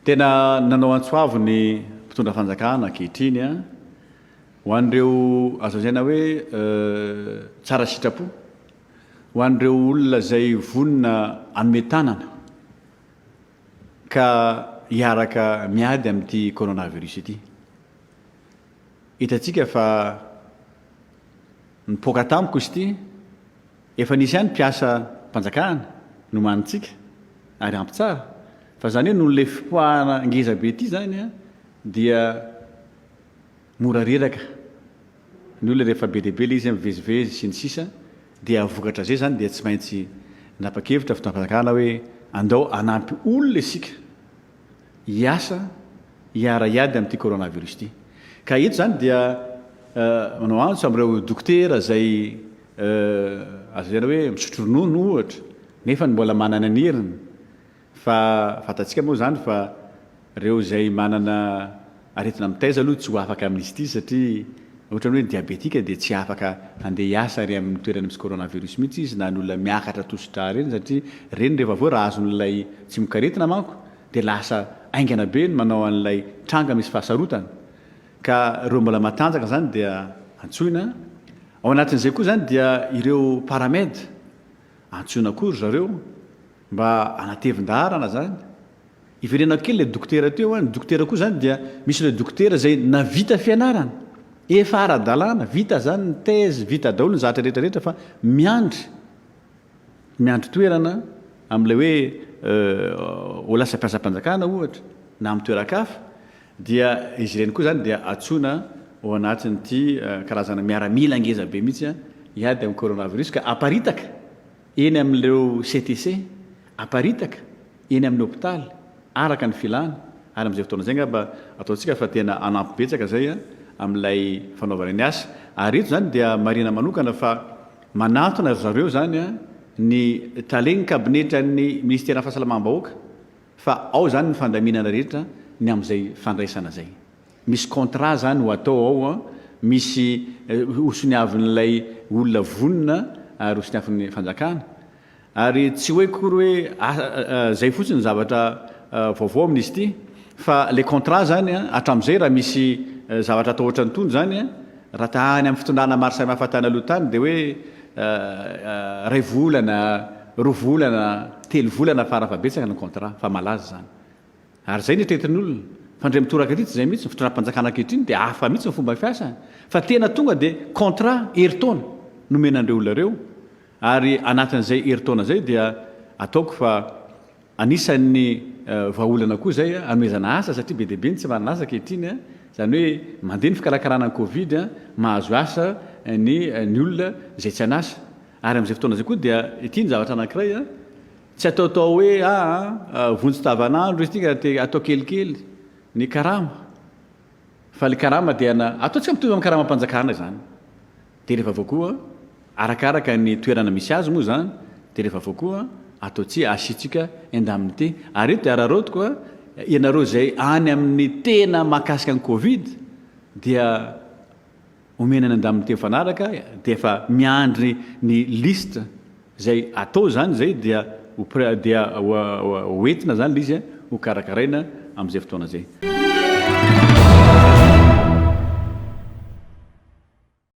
tena nanao antsoavo ny mpitondra fanjakana ankehitriny a ho an'ireo azazaina hoe tsara sitrapo ho an'ireo olona zay vonina anome tanana ka hiaraka miady amin'ity coronavirus ity hitantsika fa nipoaka tamiko izy ity efa nisy ihany mpiasa mpanjakana no manitsika ary ampy tsara fa zany hoe noho le fipoahana ngeza be ity zany a dia mora reraka ny olona rehefa be deabe le izy mivezivezy sy ny sisa dia vokatra zay zany dia tsy maintsy napa-kevitra fitapanjakana hoe andao anampy olona isika hiasa hiara-iady amin'ity coronavirus ity ka eto zany dia manao antso am'ireo dokotera zay azazana hoe misotro ronono ohatra nefa ny mbola manana ny heriny fa fantatsika moa zany fa reo zay manana aretina mitaiza aloha tsy ho afaka amin'izy ity satria ohatrany hoe diabetika dia tsy afaka andeha hiasa ary amin'ny toerana misy coronavirus mihitsy izy na ny olona miakatra tositra reny satria reny rehefa vo raha azon'ilay tsy mikaretina manko dia lasa aingana be ny manao an'ilay tranga misy fahasarotana ka reo mbola matanjaka zany dia antsoina ao anatin'izay koa zany dia ireo paramède antsoina kory zareo mba anatevin-daharana zany iverenako kely le dokotera teo a ny dokotera koa zany dia misy le dokotera zay navita fianarana efa ara-dalàna vita zany ny teze vita daholo ny zahatra rehetrarehetra fa miandry toerana am'lay hoe ho lasa mpiasa-mpanjakana ohatra na amin'ny toeran-kafa dia izy ireny koa zany dia atsoina ao anatin'ity karazana miaramila ngeza be mihitsy a hiady amin'ny coronavirus ka aparitaka eny amin'ireo CTC aparitaka eny amin'ny hôpitaly araka ny filana ary am'izay fotoana zay ngamba ataontsika fa tena anampy betsaka zay a amin'ilay fanaovana ny asa ary eto zany dia marina manokana fa manatona zareo zany a ny talegny kabinetra ny ministera ny fahasalamam-bahoaka fa ao zany ny fandaminana rehetra ny am'izay fandraisana zay misy contrat zany ho atao ao a misy hosoniavin'ilay olona vonina ary hosoniavin'ny fanjakana ary tsy hoe kory hoe zay fotsiny zavatra vaovao amin'izy ity fa le contrat zany a hatram'izay raha misy zavatra atao ohatra ny tony zany a raha tahany amin'ny fitondrana maro samy hafatany aloha tany dia hoe ray volana roa volana telo volana farafabetsaka ny contrat fa malaza zany ary zay netretin'ny olona fa ndray mitoraka ity tsy zay mihitsy fitondram-panjakana ankehitriny dia hafa mihitsy ny fomba fiasa fa tena tonga dia contrat heritaona nomenandreo olona reo ary anatin'izay heritaona zay dia ataoko fa anisan'ny vahaolana koa zay anomezana asa satria be deabe ny tsy manana asa ankehitriny a zany hoe mandeha ny fikarakarana ny covid a mahazo asa ny olona zay tsy anasa ary am'izay fotoana zay koa dia ity ny zavatra anankiray a tsy ataotao hoe vonjy-tavanandro izy tika atao kelikely ny karama fa le karama dia ataontsika mitovy amin'ny karama-mpanjakana zany dia rehefa avao koa arakaraka ny toerana misy azy moa zany dia rehefa avao koa ataotsy asitsika indamnité ary eto dia araroto koa ianareo zay any amin'ny tena mahakasika ny covid dia omenany andamnité mifanaraka dia efa miandry ny liste zay atao zany zay dia hoentina zany le izy ho karakaraina am'izay fotoana zay